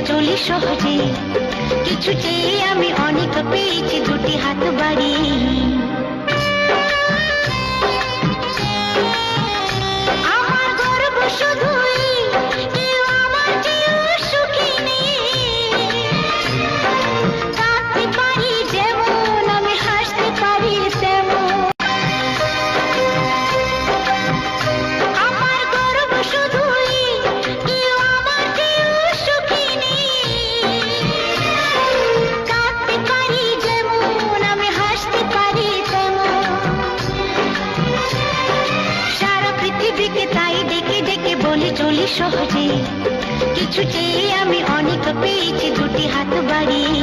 চলি সহজে, কিছু চেয়ে আমি অনেক পেয়েছি দুটি হাত বাড়িয়ে। আমার গর্ব শুধুই কেউ আমার চেয়েও সুখী নেই। কাঁদতে পারি যেমন আমি হাসতে পারি তেমন। আমার গর্ব শুধুই কেউ আমার চেয়েও সুখী নেই। কাঁদতে পারি যেমন আমি হাসতে পারি তেমন। সারা পৃথিবীকে তাই ডেকে ডেকে বলি চলি সহজে, কিছু চেয়ে আমি অনেক পেয়েছি দুটি হাত বাড়িয়ে।